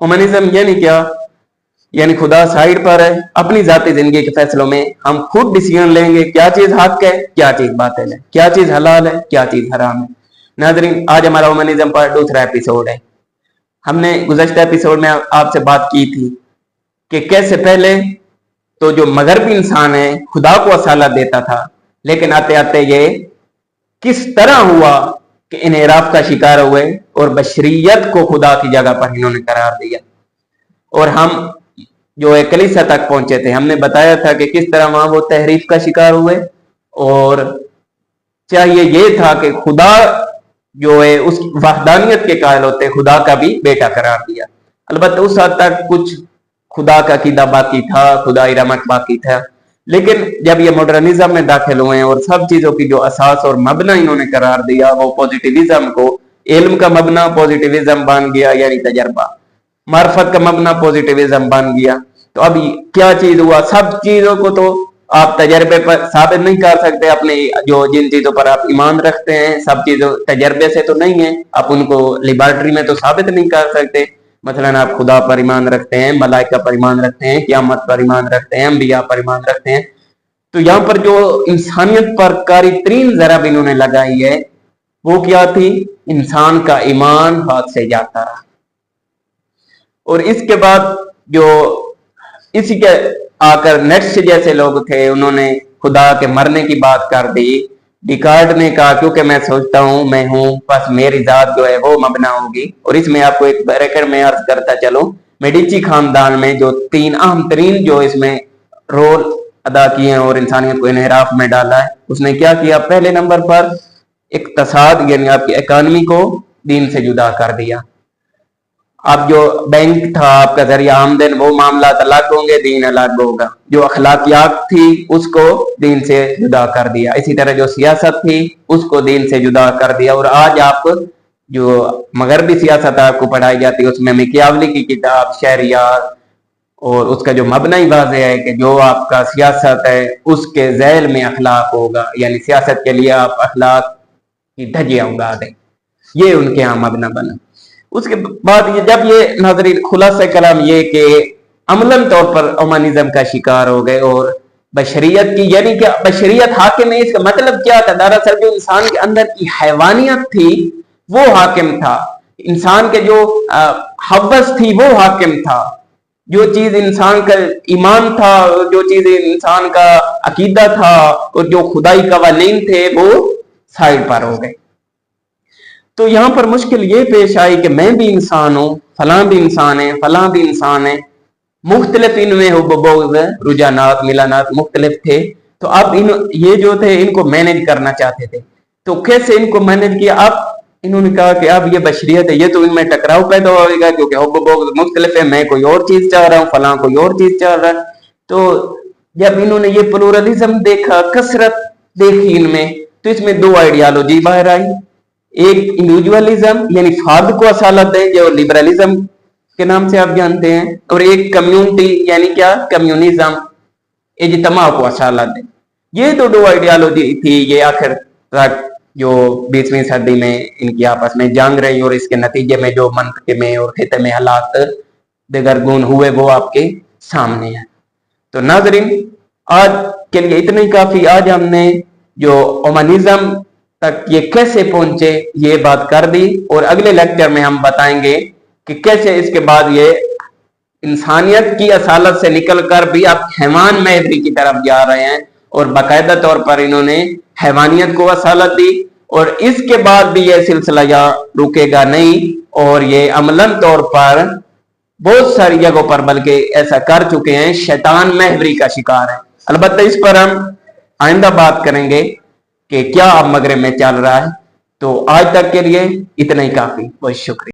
Humanism यानी क्या? यानी खुदा साइड पर है, अपनी जाती जिंदगी के फैसलों में हम खुद डिसीजन लेंगे क्या चीज हक है, क्या चीज बातिल है, क्या चीज हलाल है, क्या चीज हराम है। नाज़रीन, आज हमारा ह्यूमनिज्म पर दूसरा एपिसोड है। हमने गुज़श्ता एपिसोड में आपसे बात की थी कि कैसे पहले तो जो मगरबी इंसान है खुदा को असालत देता था, लेकिन आते आते ये किस तरह हुआ कि इनहराफ का शिकार हुए और बशरियत को खुदा की जगह पर इन्होंने करार दिया। और हम जो है कलीसिया तक पहुंचे थे, हमने बताया था कि किस तरह वहां वो तहरीफ का शिकार हुए और चाहिए ये था कि खुदा जो है उस वहदानियत के कायल होते खुदा का भी बेटा करार दिया। अलबत्ता उस हद तक कुछ खुदा का कीदा बाकी था, खुदा रहमत बाकी था, लेकिन जब ये मॉडर्निज्म में दाखिल हुए और सब चीजों की जो असास और मबना इन्होंने करार दिया, वो पॉजिटिविज्म को, इल्म का मबना पॉजिटिविज्म बन गया यानी तजर्बा, मार्फत का मबना पॉजिटिविज्म बन गया। तो अब क्या चीज हुआ? सब चीजों को तो आप तजर्बे पर साबित नहीं कर सकते, अपने जो जिन चीजों पर आप ईमान रखते हैं सब चीजों तजर्बे से तो नहीं है, आप उनको लेबॉर्ट्री में तो साबित नहीं कर सकते। मसलन आप खुदा पर ईमान रखते हैं, मलाइका पर ईमान रखते हैं, क़यामत पर ईमान रखते हैं, अंबिया पर ईमान रखते हैं, तो यहाँ पर जो इंसानियत पर कारी तरीन ज़रब इन्होंने लगाई है वो क्या थी? इंसान का ईमान हाथ से जाता रहा। और इसके बाद जो इसी के आकर नेक्स्ट जैसे लोग थे, उन्होंने खुदा के मरने की बात कर दी। डिकार्ड ने कहा क्योंकि मैं सोचता हूं मैं हूं, बस मेरी जात जो है वो मबना होगी। और इसमें आपको एक ब्रैकेट में अर्ज करता चलो, मेडिची खानदान में जो तीन अहम तरीन जो इसमें रोल अदा किए हैं और इंसानियत को इनहराफ में डाला है, उसने क्या किया? पहले नंबर पर इक्तसाद यानी आपकी इकानमी को दीन से जुदा कर दिया। अब जो बैंक था आपका जरिया आमदन, वो मामला अलग होंगे, दीन अलग होगा। जो अखलाकियात थी उसको दीन से जुदा कर दिया। इसी तरह जो सियासत थी उसको दीन से जुदा कर दिया। और आज आप जो मगरबी सियासत आपको पढ़ाई जाती है उसमें मैकियावली की किताब शहरियार, और उसका जो मबना ही वाज़ेह है कि जो आपका सियासत है उसके ज़ैल में अखलाक होगा, यानी सियासत के लिए आप अखलाक की धज्जियां उड़ा दें, ये उनके यहाँ मबना बना। उसके बाद ये जब ये नाज़रीन खुलासा कलाम ये कि अमलन तौर पर ह्यूमनिज्म का शिकार हो गए और बशरियत की, यानी कि बशरियत हाकिम है, इसका मतलब क्या था? दरअसल जो इंसान के अंदर की हैवानियत थी वो हाकिम था, इंसान के जो हवस थी वो हाकिम था, जो चीज इंसान का ईमान था, जो चीज इंसान का अकीदा था और जो खुदाई कवानीन थे वो साइड पर हो गए। तो यहां पर मुश्किल ये पेश आई कि मैं भी इंसान हूं, फलां भी इंसान है, फलां भी इंसान है, मुख्तलिफ इनमें रुझानात मिलानात मुख्तलिफ थे। तो अब ये जो थे इनको मैनेज करना चाहते थे। तो कैसे इनको मैनेज किया? अब इन्होंने कहा कि अब ये बशरियत है, ये तो इनमें टकराव पैदा होगा क्योंकि मुख्तलिफ है, मैं कोई और चीज चाह रहा हूँ, फलां कोई और चीज चाह रहा है। तो जब इन्होंने ये प्लुरलिज्म देखा, कसरत देखी इनमें, तो इसमें दो आइडियालॉजी बाहर आई। एक इंडिविजुअलिज्म यानी फर्द को असालत है जो लिबरलिज्म के नाम से आप जानते हैं, और एक कम्युनिटी यानी क्या? कम्युनिज्म, इज्तिमा को असालत है। ये तो दो आइडियालॉजी थी, ये आखिर तक जो 20वीं सदी में इनकी आपस में जंग रही और इसके नतीजे में जो मंतके में और खिते में हालात दिगरगुन हुए वो आपके सामने है। तो नाजरीन आज के लिए इतना ही काफी। आज हमने जो ह्यूमनिज्म तक ये कैसे पहुंचे ये बात कर दी, और अगले लेक्चर में हम बताएंगे कि कैसे इसके बाद ये इंसानियत की असालत से निकलकर भी आप हैवान महदरी की तरफ जा रहे हैं, और बाकायदा तौर पर इन्होंने हैवानियत को असालत दी। और इसके बाद भी यह सिलसिला रुकेगा नहीं, और ये अमलन तौर पर बहुत सारी जगहों पर बल्कि ऐसा कर चुके हैं, शैतान महवरी का शिकार है। अलबत्ता इस पर हम आइंदा बात करेंगे कि क्या अब मगरिब में चल रहा है। तो आज तक के लिए इतना ही काफी। बहुत शुक्रिया।